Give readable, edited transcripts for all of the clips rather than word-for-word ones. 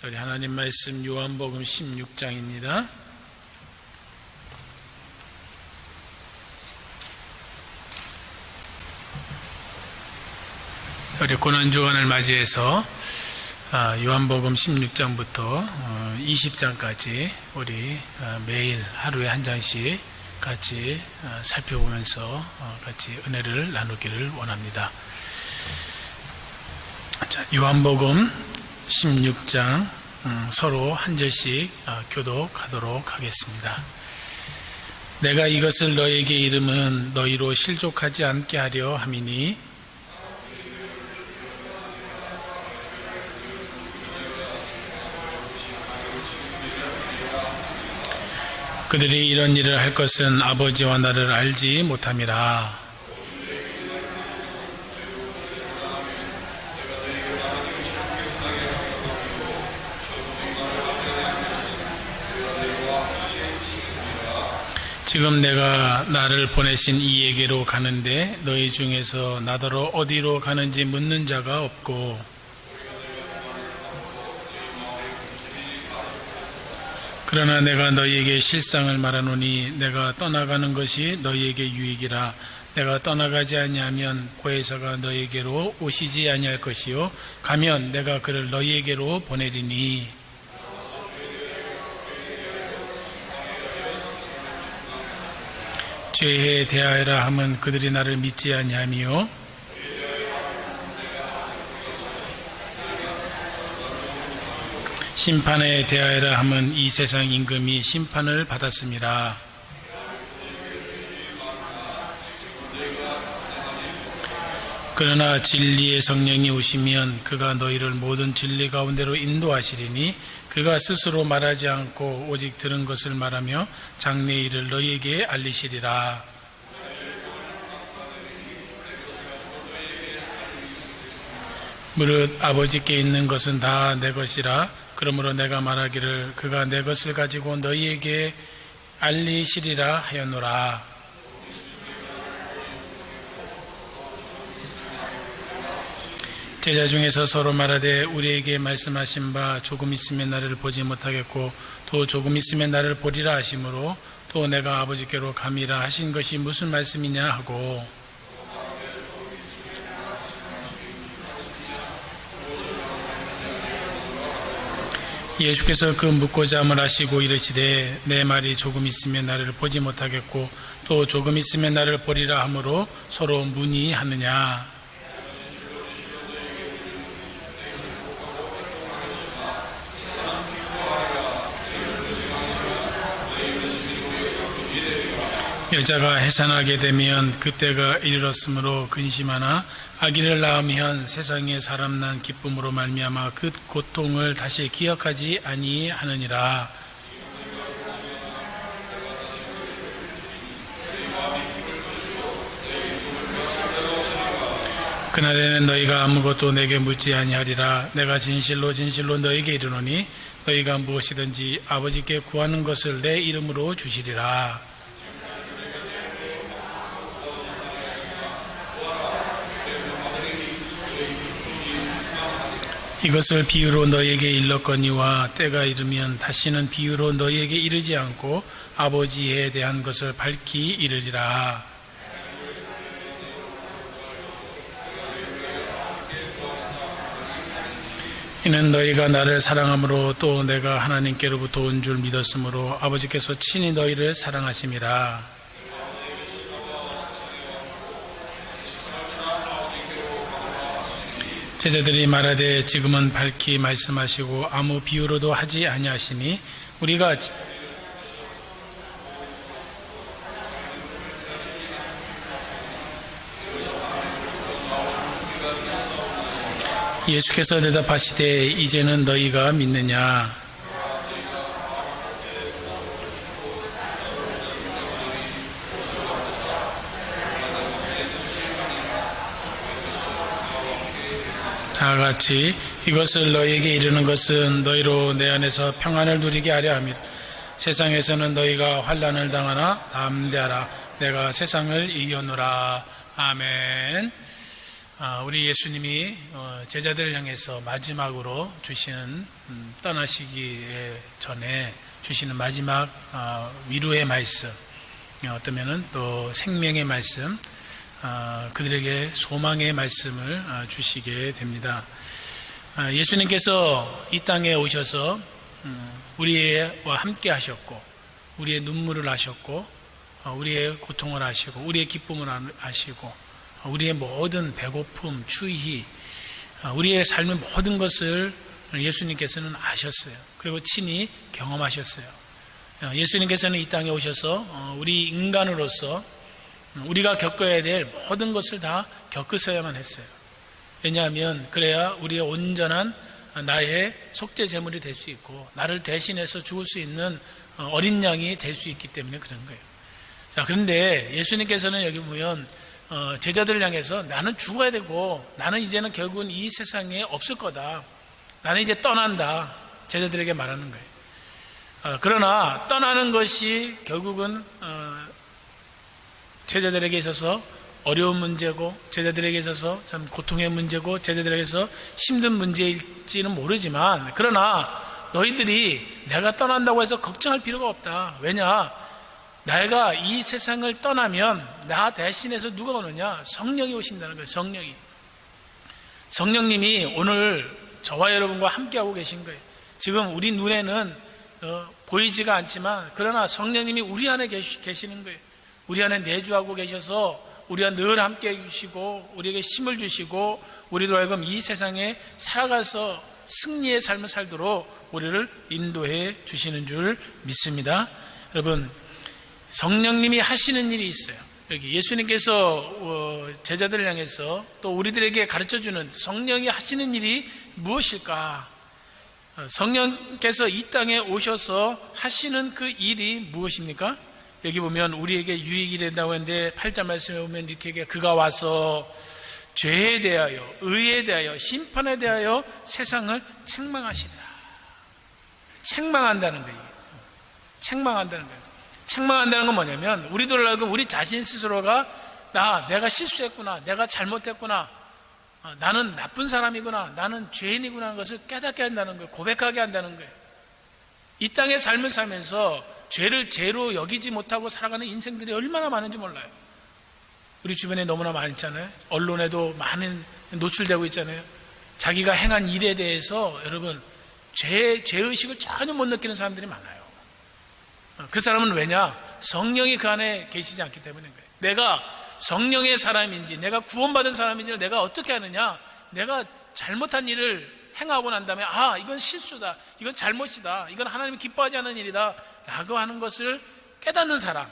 우리 하나님 말씀 요한복음 16장입니다. 우리 고난주간을 맞이해서 요한복음 16장부터 20장까지 우리 매일 하루에 한 장씩 같이 살펴보면서 같이 은혜를 나누기를 원합니다. 자, 요한복음 16장 서로 한 절씩 교독하도록 하겠습니다. 내가 이것을 너에게 이름은 너희로 실족하지 않게 하려 함이니 그들이 이런 일을 할 것은 아버지와 나를 알지 못함이라. 지금 내가 나를 보내신 이에게로 가는데 너희 중에서 나더러 어디로 가는지 묻는 자가 없고 그러나 내가 너희에게 실상을 말하노니 내가 떠나가는 것이 너희에게 유익이라. 내가 떠나가지 아니하면 보혜사가 너희에게로 오시지 아니할 것이요 가면 내가 그를 너희에게로 보내리니 죄에 대하여라 함은 그들이 나를 믿지 아니하며 심판에 대하여라 함은 이 세상 임금이 심판을 받았음이라. 그러나 진리의 성령이 오시면 그가 너희를 모든 진리 가운데로 인도하시리니 그가 스스로 말하지 않고 오직 들은 것을 말하며 장래의 일을 너희에게 알리시리라. 무릇 아버지께 있는 것은 다 내 것이라. 그러므로 내가 말하기를 그가 내 것을 가지고 너희에게 알리시리라 하였노라. 제자 중에서 서로 말하되 우리에게 말씀하신 바 조금 있으면 나를 보지 못하겠고 또 조금 있으면 나를 보리라 하시므로 또 내가 아버지께로 감이라 하신 것이 무슨 말씀이냐 하고 예수께서 그 묻고자 함을 하시고 이르시되 내 말이 조금 있으면 나를 보지 못하겠고 또 조금 있으면 나를 보리라 하므로 서로 문의하느냐. 여자가 해산하게 되면 그때가 이르렀으므로 근심하나 아기를 낳으면 세상에 사람 난 기쁨으로 말미암아 그 고통을 다시 기억하지 아니하느니라. 그날에는 너희가 아무것도 내게 묻지 아니하리라. 내가 진실로 진실로 너희에게 이르노니 너희가 무엇이든지 아버지께 구하는 것을 내 이름으로 주시리라. 이것을 비유로 너희에게 일렀거니와 때가 이르면 다시는 비유로 너희에게 이르지 않고 아버지에 대한 것을 밝히 이르리라. 이는 너희가 나를 사랑함으로 또 내가 하나님께로부터 온 줄 믿었으므로 아버지께서 친히 너희를 사랑하심이라. 제자들이 말하되 지금은 밝히 말씀하시고 아무 비유로도 하지 아니하시니 우리가 예수께서 대답하시되 이제는 너희가 믿느냐. 다같이 이것을 너희에게 이르는 것은 너희로 내 안에서 평안을 누리게 하려 함이라. 세상에서는 너희가 환난을 당하나 담대하라. 내가 세상을 이겼노라. 아멘. 우리 예수님이 제자들을 향해서 마지막으로 주시는 떠나시기 전에 주시는 마지막 위로의 말씀, 어떠면은 또 생명의 말씀, 그들에게 소망의 말씀을 주시게 됩니다. 예수님께서 이 땅에 오셔서 우리와 함께 하셨고, 우리의 눈물을 아셨고, 우리의 고통을 아시고, 우리의 기쁨을 아시고, 우리의 모든 배고픔, 추위, 우리의 삶의 모든 것을 예수님께서는 아셨어요. 그리고 친히 경험하셨어요. 예수님께서는 이 땅에 오셔서 우리 인간으로서 우리가 겪어야 될 모든 것을 다 겪으셔야만 했어요. 왜냐하면 그래야 우리의 온전한 나의 속죄 제물이 될 수 있고, 나를 대신해서 죽을 수 있는 어린 양이 될 수 있기 때문에 그런 거예요. 자, 그런데 예수님께서는 여기 보면 제자들을 향해서 나는 죽어야 되고, 나는 이제는 결국은 이 세상에 없을 거다, 나는 이제 떠난다, 제자들에게 말하는 거예요. 그러나 떠나는 것이 결국은 제자들에게 있어서 어려운 문제고, 제자들에게 있어서 참 고통의 문제고, 제자들에게 있어서 힘든 문제일지는 모르지만, 그러나 너희들이 내가 떠난다고 해서 걱정할 필요가 없다. 왜냐? 내가 이 세상을 떠나면 나 대신해서 누가 오느냐? 성령이 오신다는 거예요. 성령님이 오늘 저와 여러분과 함께하고 계신 거예요. 지금 우리 눈에는 보이지가 않지만, 그러나 성령님이 우리 안에 계시는 거예요. 우리 안에 내주하고 계셔서 우리와 늘 함께 해주시고, 우리에게 힘을 주시고, 우리도 하여금 이 세상에 살아가서 승리의 삶을 살도록 우리를 인도해 주시는 줄 믿습니다. 여러분, 성령님이 하시는 일이 있어요. 여기 예수님께서 제자들을 향해서 또 우리들에게 가르쳐주는 성령이 하시는 일이 무엇일까? 성령께서 이 땅에 오셔서 하시는 그 일이 무엇입니까? 여기 보면 우리에게 유익이 된다고 했는데 8절 말씀에 보면 이렇게 그가 와서 죄에 대하여, 의에 대하여, 심판에 대하여 세상을 책망하시리라. 책망한다는 거예요. 책망한다는 거예요. 책망한다는 건 뭐냐면, 우리들 하여금 우리 자신 스스로가 내가 실수했구나, 내가 잘못했구나, 나는 나쁜 사람이구나, 나는 죄인이구나 하는 것을 깨닫게 한다는 거예요. 고백하게 한다는 거예요. 이 땅의 삶을 살면서 죄를 죄로 여기지 못하고 살아가는 인생들이 얼마나 많은지 몰라요. 우리 주변에 너무나 많잖아요. 언론에도 많은 노출되고 있잖아요. 자기가 행한 일에 대해서 여러분 죄의식을 전혀 못 느끼는 사람들이 많아요. 그 사람은 왜냐? 성령이 그 안에 계시지 않기 때문인 거예요. 내가 성령의 사람인지, 내가 구원받은 사람인지를 내가 어떻게 하느냐? 내가 잘못한 일을 행하고 난 다음에 이건 실수다, 이건 잘못이다, 이건 하나님이 기뻐하지 않는 일이다 라고 하는 것을 깨닫는 사람,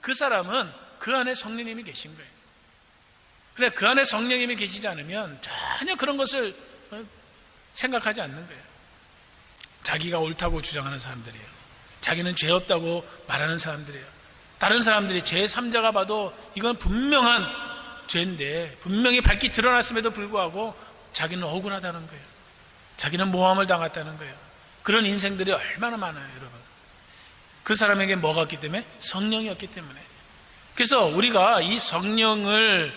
그 사람은 그 안에 성령님이 계신 거예요. 그래, 그 안에 성령님이 계시지 않으면 전혀 그런 것을 생각하지 않는 거예요. 자기가 옳다고 주장하는 사람들이에요. 자기는 죄 없다고 말하는 사람들이에요. 다른 사람들이 제3자가 봐도 이건 분명한 죄인데, 분명히 밝히 드러났음에도 불구하고 자기는 억울하다는 거예요. 자기는 모함을 당했다는 거예요. 그런 인생들이 얼마나 많아요, 여러분. 그 사람에게 뭐가 없기 때문에? 성령이 없기 때문에. 그래서 우리가 이 성령을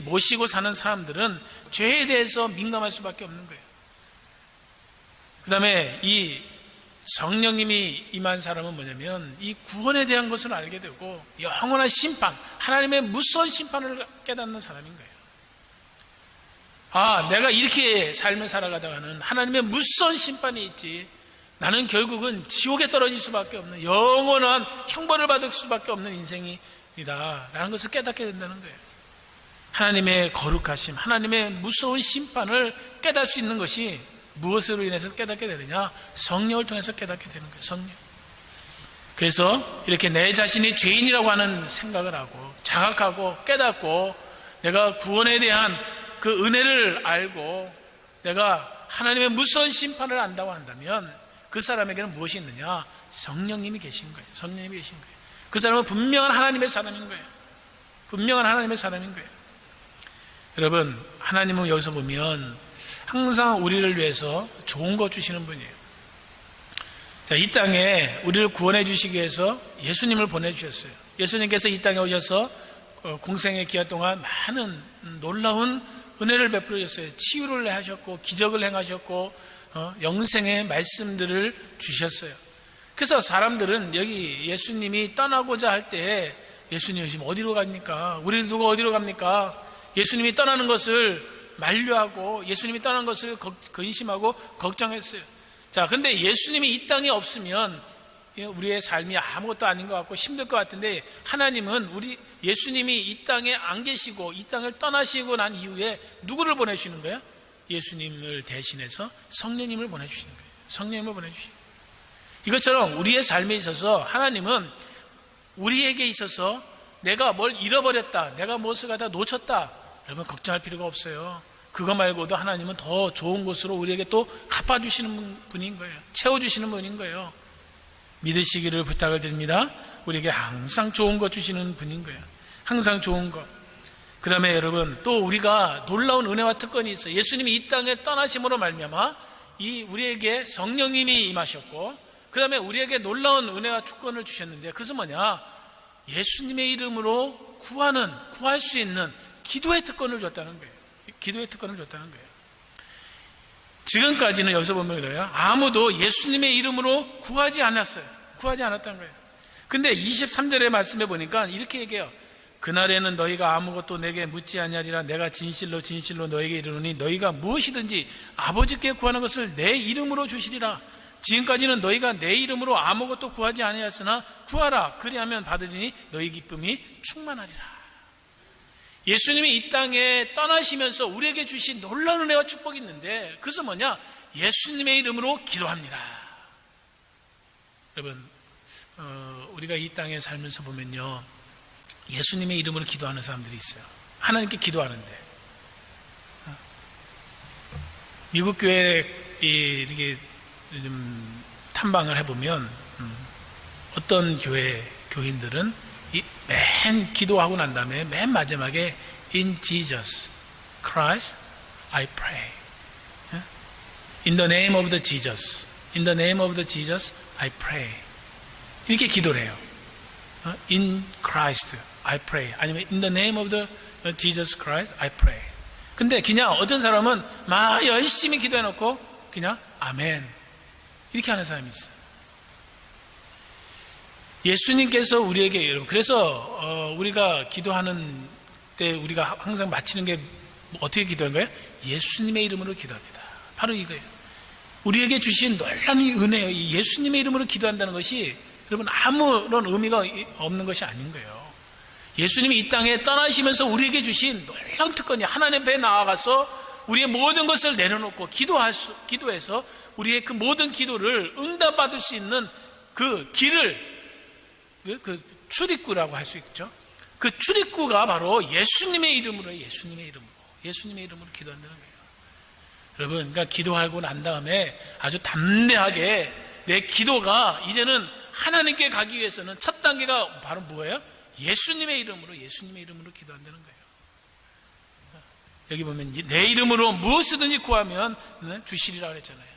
모시고 사는 사람들은 죄에 대해서 민감할 수밖에 없는 거예요. 그 다음에 이 성령님이 임한 사람은 뭐냐면, 이 구원에 대한 것을 알게 되고 영원한 심판, 하나님의 무서운 심판을 깨닫는 사람인 거예요. 내가 이렇게 삶을 살아가다가는 하나님의 무서운 심판이 있지, 나는 결국은 지옥에 떨어질 수밖에 없는, 영원한 형벌을 받을 수밖에 없는 인생이다 라는 것을 깨닫게 된다는 거예요. 하나님의 거룩하심, 하나님의 무서운 심판을 깨달을 수 있는 것이 무엇으로 인해서 깨닫게 되느냐? 성령을 통해서 깨닫게 되는 거예요. 성령. 그래서 이렇게 내 자신이 죄인이라고 하는 생각을 하고 자각하고 깨닫고, 내가 구원에 대한 그 은혜를 알고 내가 하나님의 무서운 심판을 안다고 한다면, 그 사람에게는 무엇이 있느냐? 성령님이 계신 거예요. 성령님이 계신 거예요. 그 사람은 분명한 하나님의 사람인 거예요. 분명한 하나님의 사람인 거예요. 여러분, 하나님은 여기서 보면 항상 우리를 위해서 좋은 거 주시는 분이에요. 자, 이 땅에 우리를 구원해 주시기 위해서 예수님을 보내주셨어요. 예수님께서 이 땅에 오셔서 공생의 기간 동안 많은 놀라운 은혜를 베풀어 줬어요. 치유를 하셨고 기적을 행하셨고 영생의 말씀들을 주셨어요. 그래서 사람들은 여기 예수님이 떠나고자 할 때 예수님이 지금 어디로 갑니까? 우리를 두고 어디로 갑니까? 예수님이 떠나는 것을 만류하고 예수님이 떠나는 것을 근심하고 걱정했어요. 자, 근데 예수님이 이 땅에 없으면 우리의 삶이 아무것도 아닌 것 같고 힘들 것 같은데, 하나님은 예수님이 이 땅에 안 계시고 이 땅을 떠나시고 난 이후에 누구를 보내주시는 거예요? 예수님을 대신해서 성령님을 보내주시는 거예요. 성령님을 보내주시는 거예요. 이것처럼 우리의 삶에 있어서 하나님은 우리에게 있어서 내가 뭘 잃어버렸다, 내가 무엇을 갖다 놓쳤다, 여러분 걱정할 필요가 없어요. 그거 말고도 하나님은 더 좋은 곳으로 우리에게 또 갚아주시는 분인 거예요. 채워주시는 분인 거예요. 믿으시기를 부탁을 드립니다. 우리에게 항상 좋은 것 주시는 분인 거예요. 항상 좋은 것. 그 다음에 여러분, 또 우리가 놀라운 은혜와 특권이 있어요. 예수님이 이 땅에 떠나심으로 말미암아 우리에게 성령님이 임하셨고, 그 다음에 우리에게 놀라운 은혜와 특권을 주셨는데, 그것은 뭐냐? 예수님의 이름으로 구할 수 있는 기도의 특권을 줬다는 거예요. 기도의 특권을 줬다는 거예요. 지금까지는 여기서 보면 그래요. 아무도 예수님의 이름으로 구하지 않았어요. 구하지 않았다는 거예요. 근데 23절의 말씀에 보니까 이렇게 얘기해요. 그날에는 너희가 아무것도 내게 묻지 아니하리라. 내가 진실로 진실로 너희에게 이르노니 너희가 무엇이든지 아버지께 구하는 것을 내 이름으로 주시리라. 지금까지는 너희가 내 이름으로 아무것도 구하지 아니하였으나 구하라. 그리하면 받으리니 너희 기쁨이 충만하리라. 예수님이 이 땅에 떠나시면서 우리에게 주신 놀라운 은혜와 축복이 있는데, 그것은 뭐냐? 예수님의 이름으로 기도합니다. 여러분, 우리가 이 땅에 살면서 보면요, 예수님의 이름으로 기도하는 사람들이 있어요. 하나님께 기도하는데, 미국 교회 이렇게 좀 탐방을 해보면 어떤 교인들은 맨 기도하고 난 다음에 맨 마지막에 In Jesus Christ I pray, In the name of the Jesus, In the name of the Jesus I pray, 이렇게 기도를 해요. In Christ I pray, 아니면 In the name of the Jesus Christ I pray. 근데 그냥 어떤 사람은 막 열심히 기도해놓고 그냥 아멘 이렇게 하는 사람이 있어요. 예수님께서 우리에게, 여러분, 그래서 우리가 기도하는 때 우리가 항상 마치는 게 어떻게 기도하는 거예요? 예수님의 이름으로 기도합니다. 바로 이거예요. 우리에게 주신 놀라운 은혜예요. 예수님의 이름으로 기도한다는 것이 여러분 아무런 의미가 없는 것이 아닌 거예요. 예수님이 이 땅에 떠나시면서 우리에게 주신 놀라운 특권이, 하나님 앞에 나아가서 우리의 모든 것을 내려놓고 기도해서 우리의 그 모든 기도를 응답받을 수 있는 그 길을, 그 출입구라고 할 수 있죠. 그 출입구가 바로 예수님의 이름으로 기도한다는 거예요. 여러분, 그러니까 기도하고 난 다음에 아주 담대하게 내 기도가 이제는 하나님께 가기 위해서는 첫 단계가 바로 뭐예요? 예수님의 이름으로 기도한다는 거예요. 여기 보면 내 이름으로 무엇이든지 구하면 주시리라 그랬잖아요.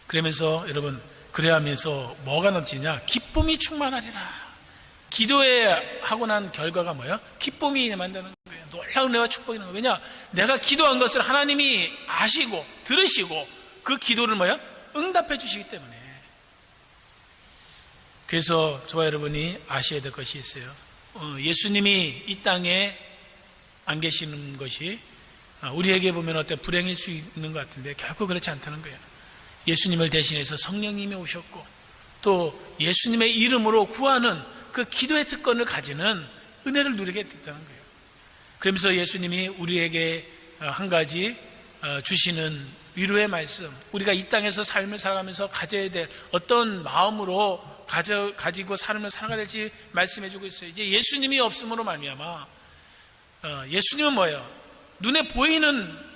그러면서 여러분, 그래야 하면서 뭐가 넘치냐? 기쁨이 충만하리라. 기도에 하고 난 결과가 뭐예요? 기쁨이 임한다는 거예요. 놀라운 은혜와 축복이 있는 거예요. 왜냐? 내가 기도한 것을 하나님이 아시고 들으시고 그 기도를 뭐예요? 응답해 주시기 때문에. 그래서 저와 여러분이 아셔야 될 것이 있어요. 예수님이 이 땅에 안 계시는 것이 우리에게 보면 어떤 불행일 수 있는 것 같은데 결코 그렇지 않다는 거예요. 예수님을 대신해서 성령님이 오셨고 또 예수님의 이름으로 구하는 그 기도의 특권을 가지는 은혜를 누리게 됐다는 거예요. 그러면서 예수님이 우리에게 한 가지 주시는 위로의 말씀, 우리가 이 땅에서 삶을 살아가면서 가져야 될 어떤 마음으로 가지고 삶을 살아가야 될지 말씀해 주고 있어요. 이제 예수님이 없음으로 말미암아 예수님은 뭐예요? 눈에 보이는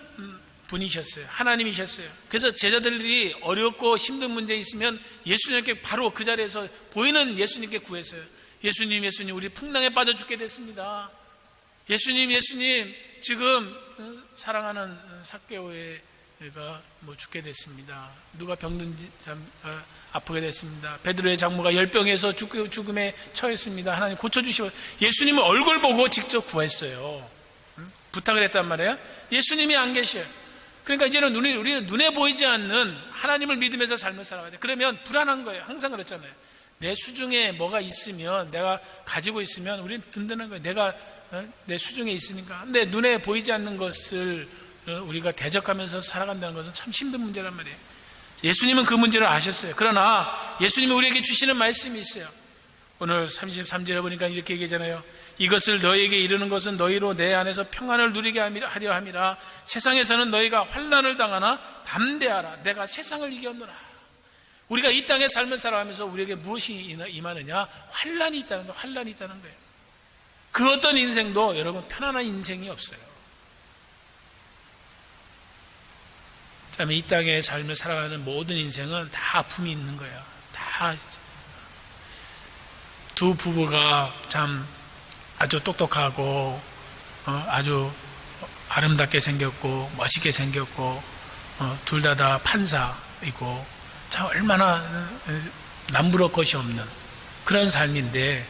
분이셨어요. 하나님이셨어요. 그래서 제자들이 어렵고 힘든 문제 있으면 예수님께 바로 그 자리에서 보이는 예수님께 구했어요. 예수님 우리 풍랑에 빠져 죽게 됐습니다. 예수님 지금 사랑하는 삭개오의 그가 죽게 됐습니다. 누가 병든지 아프게 됐습니다. 베드로의 장모가 열병에서 죽음에 처했습니다. 하나님 고쳐주시고, 예수님은 얼굴 보고 직접 구했어요. 부탁을 했단 말이에요. 예수님이 안 계셔요. 그러니까 이제는 우리는 눈에 보이지 않는 하나님을 믿으면서 삶을 살아가야 돼. 그러면 불안한 거예요. 항상 그렇잖아요. 내 수중에 뭐가 있으면, 내가 가지고 있으면 우리는 든든한 거예요. 내가 내 수중에 있으니까. 근데 눈에 보이지 않는 것을 우리가 대적하면서 살아간다는 것은 참 힘든 문제란 말이에요. 예수님은 그 문제를 아셨어요. 그러나 예수님이 우리에게 주시는 말씀이 있어요. 오늘 33절에 보니까 이렇게 얘기하잖아요. 이것을 너희에게 이르는 것은 너희로 내 안에서 평안을 누리게 하려 함이라. 세상에서는 너희가 환난을 당하나 담대하라. 내가 세상을 이겼노라. 우리가 이 땅의 삶을 살아가면서 우리에게 무엇이 임하느냐? 환난이 있다는 거예요. 환난이 있다는 거예요. 그 어떤 인생도 여러분 편안한 인생이 없어요. 참, 이 땅의 삶을 살아가는 모든 인생은 다 아픔이 있는 거예요. 다. 두 부부가 참 아주 똑똑하고 아주 아름답게 생겼고 멋있게 생겼고 둘 다 판사이고 참 얼마나 남부러울 것이 없는 그런 삶인데,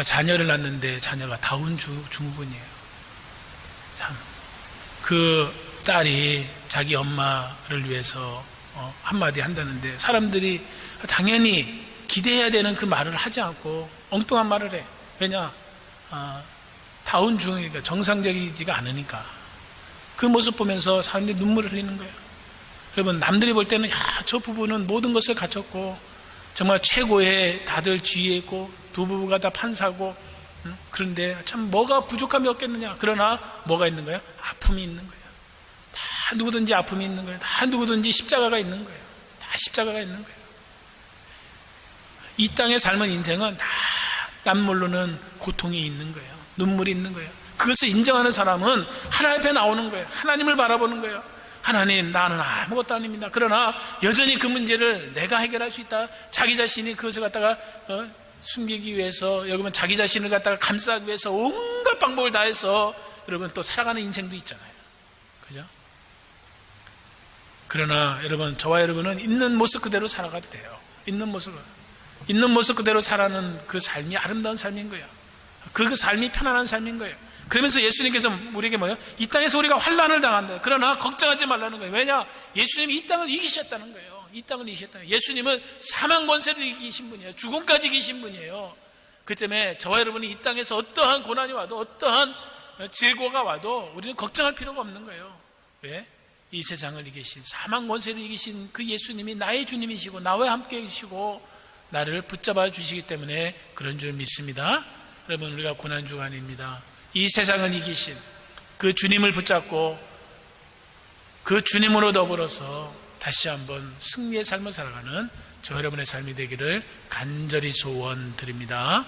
자녀를 낳는데 자녀가 다운 증후군이에요. 참, 그 딸이 자기 엄마를 위해서 한마디 한다는데 사람들이 당연히 기대해야 되는 그 말을 하지 않고 엉뚱한 말을 해. 왜냐? 다운 증후니까, 정상적이지가 않으니까. 그 모습 보면서 사람들이 눈물을 흘리는 거예요. 여러분, 남들이 볼 때는 저 부부는 모든 것을 갖췄고 정말 최고의 다들 지위에 있고 두 부부가 다 판사고, 그런데 참 뭐가 부족함이 없겠느냐. 그러나 뭐가 있는 거예요? 아픔이 있는 거예요. 다 누구든지 아픔이 있는 거예요. 다 누구든지 십자가가 있는 거예요. 다 십자가가 있는 거예요. 이 땅에 삶은 인생은 다 땀 모르는 고통이 있는 거예요. 눈물이 있는 거예요. 그것을 인정하는 사람은 하나님 앞에 나오는 거예요. 하나님을 바라보는 거예요. 하나님, 나는 아무것도 아닙니다. 그러나 여전히 그 문제를 내가 해결할 수 있다. 자기 자신이 그것을 갖다가 숨기기 위해서, 여러분 자기 자신을 갖다가 감싸기 위해서 온갖 방법을 다해서 여러분 또 살아가는 인생도 있잖아요. 그죠? 그러나 여러분, 저와 여러분은 있는 모습 그대로 살아가도 돼요. 있는 모습 그대로 살아가는 그 삶이 아름다운 삶인 거예요. 그 삶이 편안한 삶인 거예요. 그러면서 예수님께서 우리에게 뭐예요? 이 땅에서 우리가 환난을 당한다. 그러나 걱정하지 말라는 거예요. 왜냐? 예수님이 이 땅을 이기셨다는 거예요. 이 땅을 이기셨다는 거예요. 예수님은 사망 권세를 이기신 분이에요. 죽음까지 이기신 분이에요. 그 때문에 저와 여러분이 이 땅에서 어떠한 고난이 와도, 어떠한 질고가 와도 우리는 걱정할 필요가 없는 거예요. 왜? 이 세상을 이기신, 사망 권세를 이기신 그 예수님이 나의 주님이시고 나와 함께 계시고 나를 붙잡아 주시기 때문에 그런 줄 믿습니다. 여러분, 우리가 고난주가 아닙니다. 이 세상을 이기신 그 주님을 붙잡고 그 주님으로 더불어서 다시 한번 승리의 삶을 살아가는 저 여러분의 삶이 되기를 간절히 소원드립니다.